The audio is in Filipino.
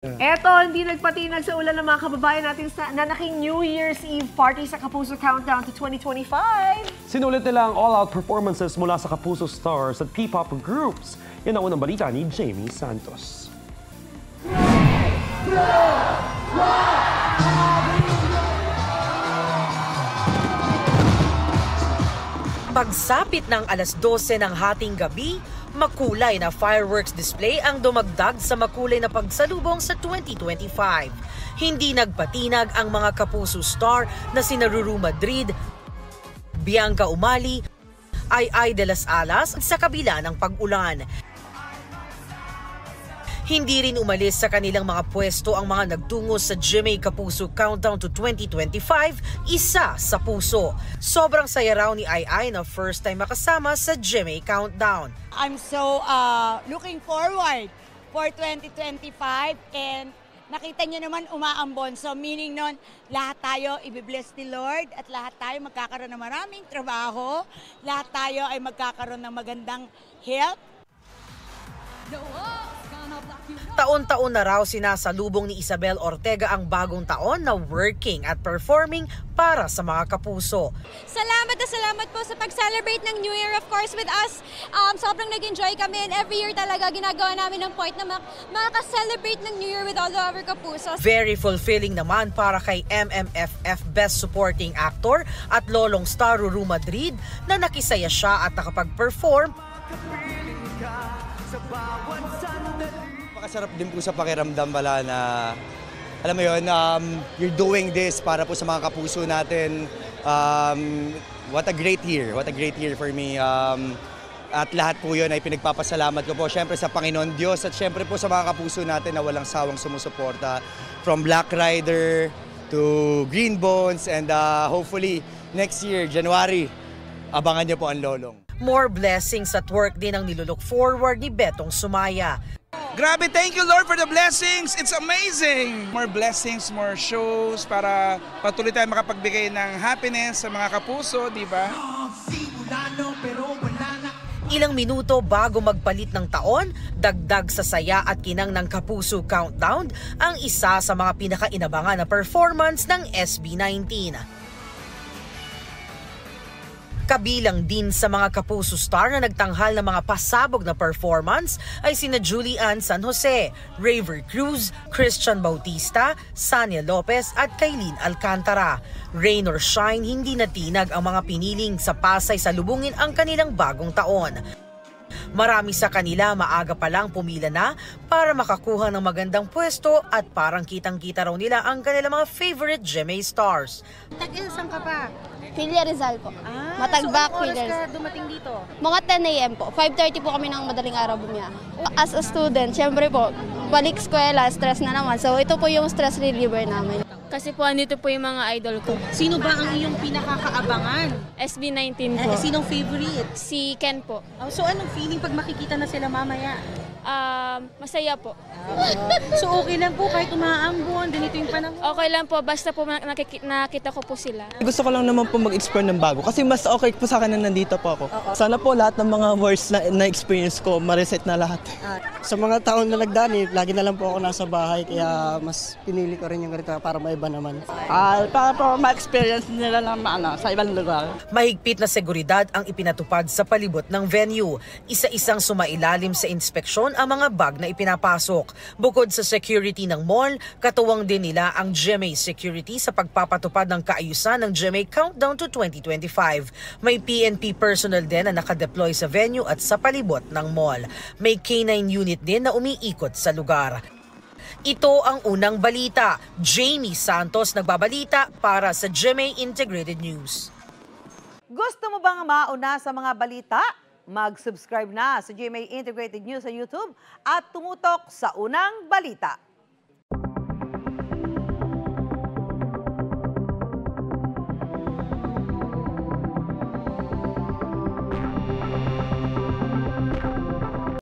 Eto, hindi nagpatinag sa ulan ng mga kababayan natin sa nanaking New Year's Eve party sa Kapuso Countdown to 2025. Sinulit nila ang all-out performances mula sa Kapuso stars at P-pop groups. Yan ang unang balita ni Jamie Santos. Pagsapit ng alas 12 ng hating gabi, makulay na fireworks display ang dumagdag sa makulay na pagsalubong sa 2025. Hindi nagpatinag ang mga Kapuso star na sina Ruru Madrid, Bianca Umali, Ai de las Alas sa kabila ng pag-ulan. Hindi rin umalis sa kanilang mga pwesto ang mga nagtungo sa GMA Kapuso Countdown to 2025, isa sa puso. Sobrang saya raw ni Ai na first time makasama sa GMA Countdown. I'm so looking forward for 2025 and nakita nyo naman umaambon. So meaning nun, lahat tayo ibibless ni Lord at lahat tayo magkakaroon ng maraming trabaho. Lahat tayo ay magkakaroon ng magandang health. Taon-taon na raw sinasalubong ni Isabel Ortega ang bagong taon na working at performing para sa mga Kapuso. Salamat na salamat po sa pag-celebrate ng New Year, of course, with us. Sobrang nag-enjoy kami and every year talaga ginagawa namin ng point na makaka-celebrate ng New Year with all of our Kapuso. Very fulfilling naman para kay MMFF Best Supporting Actor at lolong star Ruru Madrid na nakisaya siya at nakapag-perform. Napakasarap din po sa pakiramdam pala na, alam mo yun, you're doing this para po sa mga Kapuso natin. What a great year for me. At lahat po yun ay pinagpapasalamat ko po syempre sa Panginoon Diyos at syempre po sa mga Kapuso natin na walang sawang sumusuporta. From Black Rider to Green Bones and hopefully next year, January, abangan niyo po ang lolong. More blessings at work din ang nilulook forward ni Betong Sumaya. Grabe, thank you Lord for the blessings. It's amazing. More blessings, more shows para patuloy tayo makapagbigay ng happiness sa mga Kapuso, di ba? Ilang minuto bago magpalit ng taon, dagdag sa saya at kinang ng Kapuso Countdown ang isa sa mga pinakainabangan na performance ng SB19. Kabilang din sa mga Kapuso star na nagtanghal ng mga pasabog na performance ay sina Julian San Jose, Raver Cruz, Christian Bautista, Sania Lopez at Kailin Alcantara. Rain or shine, hindi natinag ang mga piniling sa Pasay salubungin ang kanilang bagong taon. Marami sa kanila maaga pa lang pumila na para makakuha ng magandang pwesto at parang kitang-kita raw nila ang kanilang mga favorite GMA stars. Tag-ilsan ka pa? Filia Rizal po. Matagbak, so Filia oras ka dumating dito? Mga 10 a.m. po. 5:30 po kami ng madaling araw bumiyahe. As a student, syempre po, balik eskwela, stress na naman. So ito po yung stress reliever namin. Kasi po andito po yung mga idol ko. Sino ba ang iyong pinakakaabangan? SB19 po. Sinong favorite? Si Ken po. So anong feeling pag makikita na sila mamaya? Masaya po. So okay lang po kahit umaambon, ganito yung panahon? Okay lang po, basta po nakita ko po sila. Gusto ko lang naman po mag-explore ng bago kasi mas okay po sa akin na nandito po ako. Sana po lahat ng mga worst na experience ko, ma-reset na lahat. Sa mga taon na nagdaan, lagi na lang po ako nasa bahay kaya mas pinili ko rin yung ganito para maiba naman. Para po ma-experience nila lang sa ibang lugar. Mahigpit na seguridad ang ipinatupad sa palibot ng venue. Isa-isang sumailalim sa inspeksyon ang mga bag na ipinapasok. Bukod sa security ng mall, katuwang din nila ang GMA Security sa pagpapatupad ng kaayusan ng GMA Countdown to 2025. May PNP personnel din na nakadeploy sa venue at sa palibot ng mall. May K9 unit din na umiikot sa lugar. Ito ang unang balita. Jamie Santos nagbabalita para sa GMA Integrated News. Gusto mo bang mauna sa mga balita? Mag-subscribe na sa GMA Integrated News sa YouTube at tumutok sa unang balita.